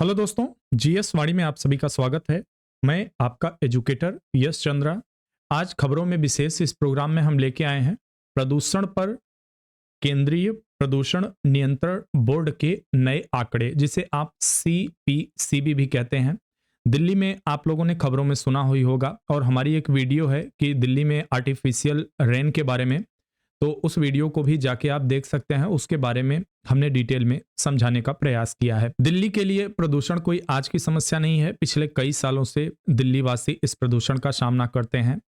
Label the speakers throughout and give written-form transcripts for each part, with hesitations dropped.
Speaker 1: Hello दोस्तों, GS वाणी में आप सभी का स्वागत है। मैं आपका एजुकेटर यश चंद्रा। आज खबरों में विशेष इस प्रोग्राम में हम लेके आए हैं प्रदूषण पर केंद्रीय प्रदूषण नियंत्रण बोर्ड के नए आंकड़े, जिसे आप सीपीसीबी भी कहते हैं। दिल्ली में आप लोगों ने खबरों में सुना हुई होगा और हमारी एक वीडियो है कि दिल्ली में आर्टिफिशियल रेन के बारे में, तो उस वीडियो को भी जाके आप देख सकते हैं। उसके बारे में हमने डिटेल में समझाने का प्रयास किया है। दिल्ली के लिए प्रदूषण कोई आज की समस्या नहीं है। पिछले कई सालों से दिल्ली वासी इस प्रदूषण का सामना करते हैं।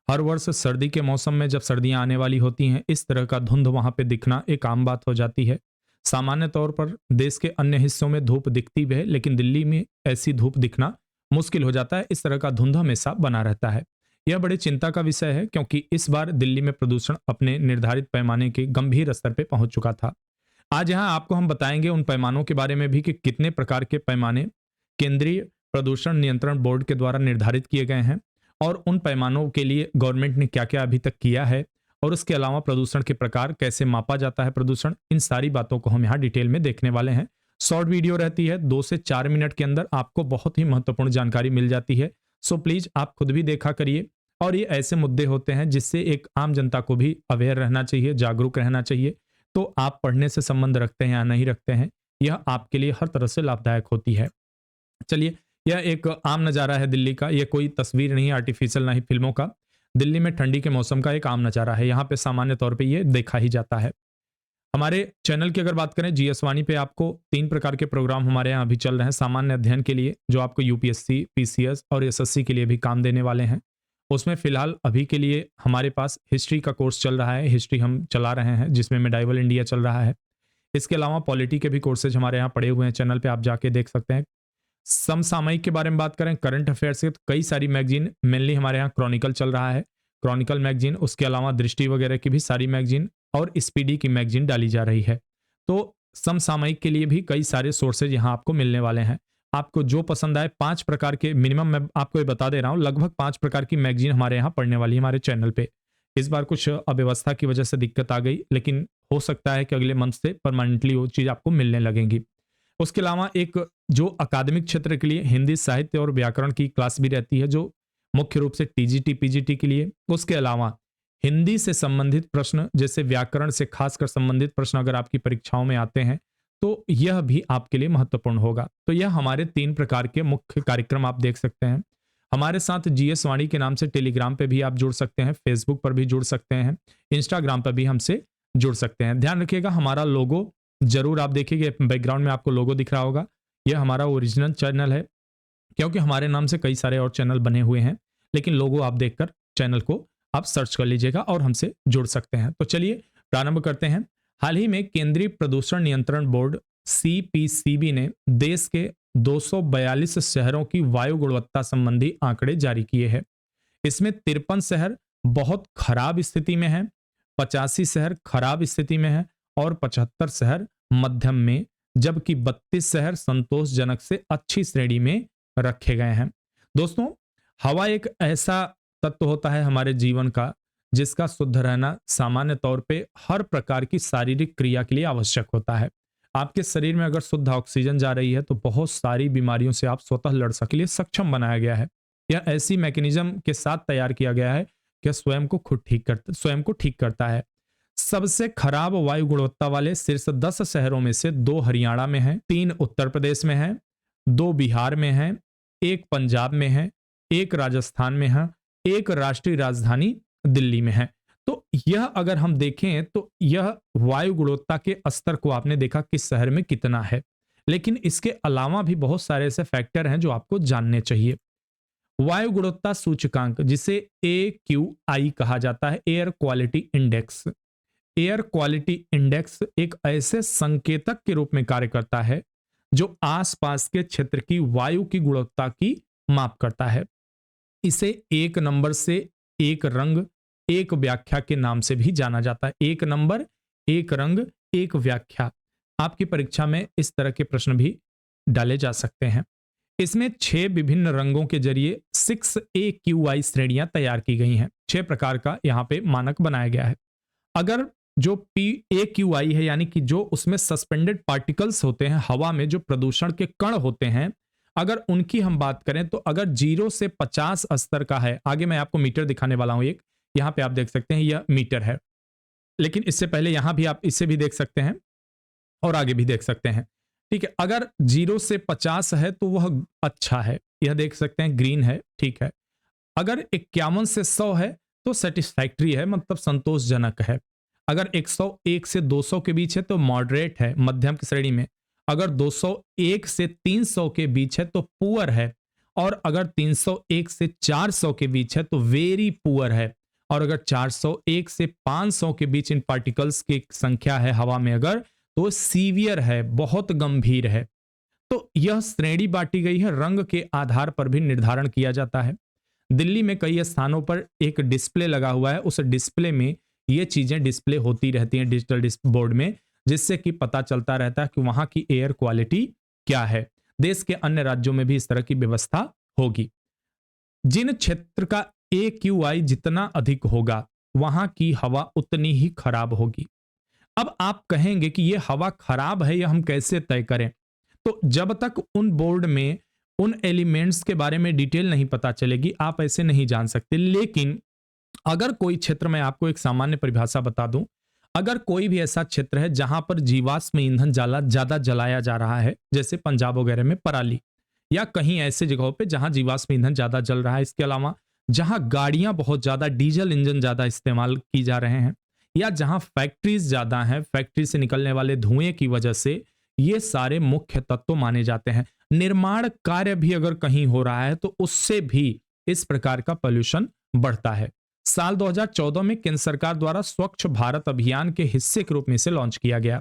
Speaker 1: हर वर्ष सर्दी के मौसम में जब सर्दियां आने वाली होती हैं, इस तरह का धुंध वहां पे दिखना एक आम बात हो जाती है। सामान्य तौर पर देश के अन्य हिस्सों में धूप दिखती भी है, लेकिन दिल्ली में ऐसी धूप दिखना मुश्किल हो जाता है। इस तरह का धुंध हमेशा बना रहता है। यह बड़ी चिंता का विषय है, क्योंकि इस बार दिल्ली में प्रदूषण अपने निर्धारित पैमाने के गंभीर स्तर पर पहुंच चुका था। आज यहां आपको हम बताएंगे उन पैमानों के बारे में भी कि कितने प्रकार के पैमाने केंद्रीय प्रदूषण नियंत्रण बोर्ड के द्वारा निर्धारित किए गए हैं और उन पैमानों के लिए गवर्नमेंट ने क्या क्या अभी तक किया है, और उसके अलावा प्रदूषण के प्रकार, कैसे मापा जाता है प्रदूषण, इन सारी बातों को हम यहाँ डिटेल में देखने वाले हैं। शॉर्ट वीडियो रहती है, 2 से 4 मिनट के अंदर आपको बहुत ही महत्वपूर्ण जानकारी मिल जाती है। सो प्लीज आप खुद भी देखा करिए। और ये ऐसे मुद्दे होते हैं जिससे एक आम जनता को भी अवेयर रहना चाहिए, जागरूक रहना चाहिए। तो आप पढ़ने से संबंध रखते हैं या नहीं रखते हैं, यह आपके लिए हर तरह से लाभदायक होती है। चलिए, यह एक आम नज़ारा है दिल्ली का। यह कोई तस्वीर नहीं आर्टिफिशियल, ना ही फिल्मों का। दिल्ली में ठंडी के मौसम का एक आम नज़ारा है। यहाँ पे सामान्य तौर पे ये देखा ही जाता है। हमारे चैनल की अगर बात करें, जीएस वाणी पे आपको 3 प्रकार के प्रोग्राम हमारे यहाँ अभी चल रहे हैं। सामान्य अध्ययन के लिए, जो आपको यूपीएससी, पीसीएस और एसएससी के लिए भी काम देने वाले हैं। उसमें फिलहाल अभी के लिए हमारे पास हिस्ट्री का कोर्स चल रहा है। हिस्ट्री हम चला रहे हैं, जिसमें मेडाइवल इंडिया चल रहा है। इसके अलावा पॉलिटी के भी कोर्सेज हमारे यहाँ पड़े हुए हैं। चैनल पे आप जाके देख सकते हैं। समसामयिक के बारे में बात करें, करंट अफेयर्स से, तो कई सारी मैगजीन, मेनली हमारे यहाँ क्रॉनिकल चल रहा है, क्रॉनिकल मैगजीन। उसके अलावा दृष्टि वगैरह की भी सारी मैगजीन और स्पीडी की मैगजीन डाली जा रही है। तो समसामयिक के लिए भी कई सारे सोर्सेज यहाँ आपको मिलने वाले हैं। आपको जो पसंद आए, 5 प्रकार के मिनिमम, मैं आपको ये बता दे रहा हूँ, लगभग 5 प्रकार की मैगजीन हमारे यहाँ पढ़ने वाली है हमारे चैनल पे। इस बार कुछ अव्यवस्था की वजह से दिक्कत आ गई, लेकिन हो सकता है कि अगले मंथ से परमानेंटली वो चीज़ आपको मिलने लगेंगी। उसके अलावा एक जो अकादमिक क्षेत्र के लिए हिंदी साहित्य और व्याकरण की क्लास भी रहती है, जो मुख्य रूप से टीजीटी पीजीटी के लिए। उसके अलावा हिंदी से संबंधित प्रश्न, जैसे व्याकरण से खासकर संबंधित प्रश्न अगर आपकी परीक्षाओं में आते हैं, तो यह भी आपके लिए महत्वपूर्ण होगा। तो यह हमारे 3 प्रकार के मुख्य कार्यक्रम आप देख सकते हैं। हमारे साथ जीएस वाणी के नाम से टेलीग्राम पे भी आप जुड़ सकते हैं, फेसबुक पर भी जुड़ सकते हैं, इंस्टाग्राम पर भी हमसे जुड़ सकते हैं। ध्यान रखिएगा, हमारा लोगो जरूर आप देखिएगा, बैकग्राउंड में आपको लोगो दिख रहा होगा। यह हमारा ओरिजिनल चैनल है, क्योंकि हमारे नाम से कई सारे और चैनल बने हुए हैं, लेकिन लोगो आप देखकर चैनल को आप सर्च कर लीजिएगा और हमसे जुड़ सकते हैं। तो चलिए प्रारंभ करते हैं। हाल ही में केंद्रीय प्रदूषण नियंत्रण बोर्ड सीपीसीबी ने देश के 242 शहरों की वायु गुणवत्ता संबंधी आंकड़े जारी किए हैं। इसमें 53 शहर बहुत खराब स्थिति में हैं, 85 शहर खराब स्थिति में हैं और 75 शहर मध्यम में, जबकि 32 शहर संतोषजनक से अच्छी श्रेणी में रखे गए हैं। दोस्तों, हवा एक ऐसा तत्व होता है हमारे जीवन का, जिसका शुद्ध रहना सामान्य तौर पे हर प्रकार की शारीरिक क्रिया के लिए आवश्यक होता है। आपके शरीर में अगर शुद्ध ऑक्सीजन जा रही है, तो बहुत सारी बीमारियों से आप स्वतः लड़ सके के लिए सक्षम बनाया गया है। यह ऐसी मैकेनिज्म के साथ तैयार किया गया है कि स्वयं को ठीक करता है। सबसे खराब वायु गुणवत्ता वाले शीर्ष 10 शहरों में से 2 हरियाणा में हैं, 3 उत्तर प्रदेश में हैं, 2 बिहार में हैं, 1 पंजाब में है, 1 राजस्थान में है, 1 राष्ट्रीय राजधानी दिल्ली में है। तो यह अगर हम देखें, तो यह वायु गुणवत्ता के स्तर को आपने देखा किस शहर में कितना है, लेकिन इसके अलावा भी बहुत सारे ऐसे फैक्टर हैं जो आपको जानने चाहिए। वायु गुणवत्ता सूचकांक, जिसे AQI कहा जाता है, air quality index. Air quality index एक ऐसे संकेतक के रूप में कार्य करता है जो आसपास के क्षेत्र की वायु की गुणवत्ता की माप करता है। इसे एक नंबर से एक रंग एक व्याख्या के नाम से भी जाना जाता है। एक नंबर, एक रंग, एक व्याख्या। आपकी परीक्षा में इस तरह के प्रश्न भी डाले जा सकते हैं। इसमें 6 विभिन्न रंगों के जरिए 6 AQI श्रेणियां तैयार की गई हैं। 6 प्रकार का यहां पे मानक बनाया गया है। अगर जो PAQI है, यानी कि जो उसमें सस्पेंडेड पार्टिकल्स होते हैं हवा में, जो प्रदूषण के कण होते हैं, अगर उनकी हम बात करें तो अगर 0 से 50 स्तर का है, आगे मैं आपको मीटर दिखाने वाला हूं, एक यहां पे आप देख सकते हैं यह मीटर है, लेकिन इससे पहले यहां भी आप इसे भी देख सकते हैं और आगे भी देख सकते हैं। ठीक है, अगर 0 से 50 है तो वह अच्छा है, यह देख सकते हैं ग्रीन है, ठीक है। अगर 51 से 100 है तो सेटिस्फैक्ट्री है, मतलब संतोषजनक है। अगर 101 से 200 के बीच है तो मॉडरेट है, मध्यम की श्रेणी में। अगर 201 से 300 के बीच है तो पुअर है, और अगर 301 से 400 के बीच है तो वेरी पुअर है, और अगर 401 से 500 के बीच इन पार्टिकल्स की संख्या है हवा में अगर, तो सीवियर है, बहुत गंभीर है। तो यह श्रेणी बांटी गई है, रंग के आधार पर भी निर्धारण किया जाता है। दिल्ली में कई स्थानों पर एक डिस्प्ले लगा हुआ है, उस डिस्प्ले में ये चीजें डिस्प्ले होती रहती हैं डिजिटल बोर्ड में, जिससे कि पता चलता रहता है कि वहां की एयर क्वालिटी क्या है। देश के अन्य राज्यों में भी इस तरह की व्यवस्था होगी। जिन क्षेत्र का AQI जितना अधिक होगा वहां की हवा उतनी ही खराब होगी। अब आप कहेंगे कि यह हवा खराब है, यह हम कैसे तय करें? तो जब तक उन बोर्ड में उन एलिमेंट्स के बारे में डिटेल नहीं पता चलेगी, आप ऐसे नहीं जान सकते। लेकिन अगर कोई क्षेत्र, मैं आपको एक सामान्य परिभाषा बता दूं, अगर कोई भी ऐसा क्षेत्र है जहां पर जीवाश्म ईंधन ज्यादा जलाया जा रहा है, जैसे पंजाब वगैरह में पराली, या कहीं ऐसे जगहों पे जहां जीवाश्म ईंधन ज्यादा जल रहा है, इसके अलावा जहां गाड़ियां बहुत ज्यादा, डीजल इंजन ज्यादा इस्तेमाल की जा रहे हैं, या जहां फैक्ट्रीज ज्यादा हैं, फैक्ट्री से निकलने वाले धुएं की वजह से, ये सारे मुख्य तत्व माने जाते हैं। निर्माण कार्य भी अगर कहीं हो रहा है तो उससे भी इस प्रकार का पोल्यूशन बढ़ता है। साल 2014 में केंद्र सरकार द्वारा स्वच्छ भारत अभियान के हिस्से के रूप में इसे लॉन्च किया गया।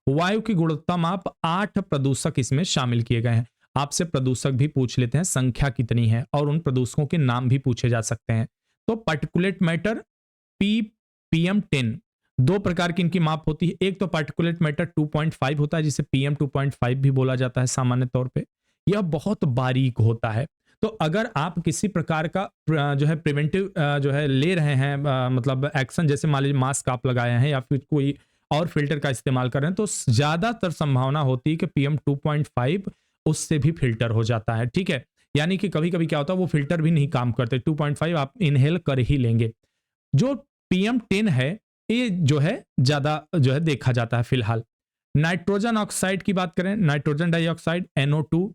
Speaker 1: वायु की गुणवत्ता माप 8 प्रदूषक इसमें शामिल किए गए हैं। आपसे प्रदूषक भी पूछ लेते हैं, संख्या कितनी है, और उन प्रदूषकों के नाम भी पूछे जा सकते हैं। तो पार्टिकुलेट मैटर PM10, दो प्रकार की इनकी माप होती है। एक तो पार्टिकुलेट मैटर 2.5 होता है, जिसे PM 2.5 भी बोला जाता है सामान्य तौर पे। यह बहुत बारीक होता है। तो अगर आप किसी प्रकार का जो है प्रिवेंटिव जो है ले रहे हैं, मतलब एक्शन, जैसे मान लीजिए मास्क आप लगाए हैं या फिर कोई और फिल्टर का इस्तेमाल कर रहे हैं, तो ज्यादातर संभावना होती है कि PM 2.5 उससे भी फिल्टर हो जाता है। ठीक है, यानी कि कभी कभी क्या होता है, वो फिल्टर भी नहीं काम करते, 2.5 आप इनहेल कर ही लेंगे। जो PM10 है, ये जो है ज्यादा जो है देखा जाता है फिलहाल। नाइट्रोजन ऑक्साइड की बात करें, नाइट्रोजन डाइऑक्साइड NO2,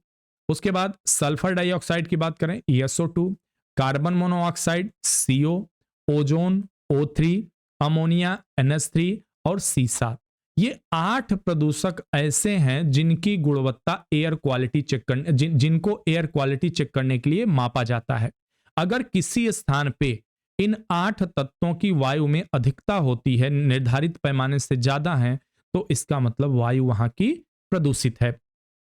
Speaker 1: उसके बाद सल्फर डाइऑक्साइड की बात करें SO2, carbon monoxide CO, ozone O3, ammonia NH3 और सीसा। ये 8 प्रदूषक ऐसे हैं जिनकी गुणवत्ता एयर क्वालिटी चेक करने जिनको एयर क्वालिटी चेक करने के लिए मापा जाता है। अगर किसी स्थान पे इन 8 तत्वों की वायु में अधिकता होती है, निर्धारित पैमाने से ज्यादा है, तो इसका मतलब वायु वहां की प्रदूषित है।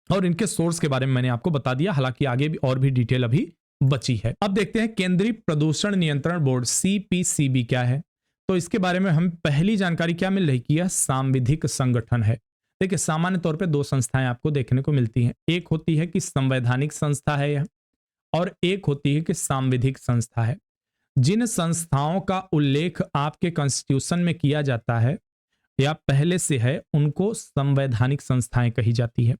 Speaker 1: और इनके सोर्स के बारे में मैंने आपको बता दिया, हालांकि आगे भी और भी डिटेल अभी बची है। अब देखते हैं केंद्रीय प्रदूषण नियंत्रण बोर्ड CPCB क्या है। तो इसके बारे में हम पहली जानकारी क्या मिल रही कि यह सांविधिक संगठन है। देखिए, सामान्य तौर पे दो संस्थाएं आपको देखने को मिलती हैं। एक होती है कि संवैधानिक संस्था है यह, और एक होती है कि सांविधिक संस्था है। जिन संस्थाओं का उल्लेख आपके कॉन्स्टिट्यूशन में किया जाता है या पहले से है, उनको संवैधानिक संस्थाएं कही जाती है,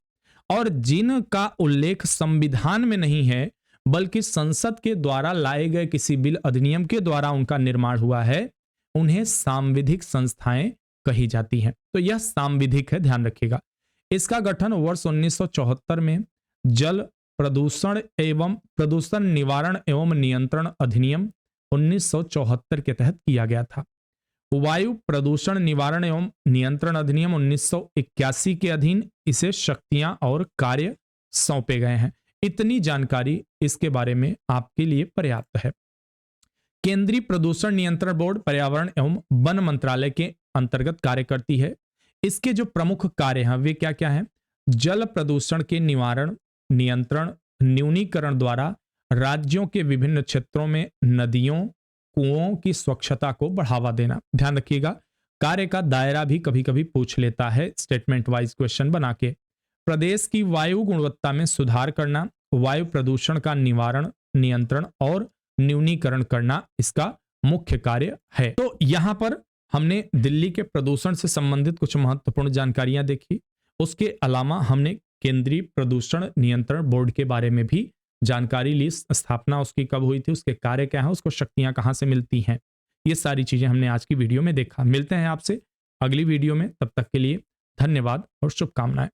Speaker 1: और जिनका उल्लेख संविधान में नहीं है बल्कि संसद के द्वारा लाए गए किसी बिल अधिनियम के द्वारा उनका निर्माण हुआ है, उन्हें सांविधिक संस्थाएं कही जाती हैं। तो यह सांविधिक है, ध्यान रखिएगा। इसका गठन वर्ष 1974 में जल प्रदूषण निवारण एवं नियंत्रण अधिनियम 1974 के तहत किया गया था। वायु प्रदूषण निवारण एवं नियंत्रण अधिनियम 1981 के अधीन इसे शक्तियां और कार्य सौंपे गए हैं। इतनी जानकारी इसके बारे में आपके लिए पर्याप्त है। केंद्रीय प्रदूषण नियंत्रण बोर्ड पर्यावरण एवं वन मंत्रालय के अंतर्गत कार्य करती है। इसके जो प्रमुख कार्य हैं वे क्या क्या हैं? जल प्रदूषण के निवारण, नियंत्रण, न्यूनीकरण द्वारा राज्यों के विभिन्न क्षेत्रों में नदियों, कुओं की स्वच्छता को बढ़ावा देना। ध्यान रखिएगा, कार्य का दायरा भी कभी कभी पूछ लेता है स्टेटमेंट वाइज क्वेश्चन बना के। प्रदेश की वायु गुणवत्ता में सुधार करना, वायु प्रदूषण का निवारण, नियंत्रण और न्यूनीकरण करना इसका मुख्य कार्य है। तो यहां पर हमने दिल्ली के प्रदूषण से संबंधित कुछ महत्वपूर्ण जानकारियां देखी। उसके अलावा हमने केंद्रीय प्रदूषण नियंत्रण बोर्ड के बारे में भी जानकारी ली, स्थापना उसकी कब हुई थी, उसके कार्य क्या है, उसको शक्तियां कहाँ से मिलती हैं। ये सारी चीजें हमने आज की वीडियो में देखा। मिलते हैं आपसे अगली वीडियो में, तब तक के लिए धन्यवाद और शुभकामनाएं।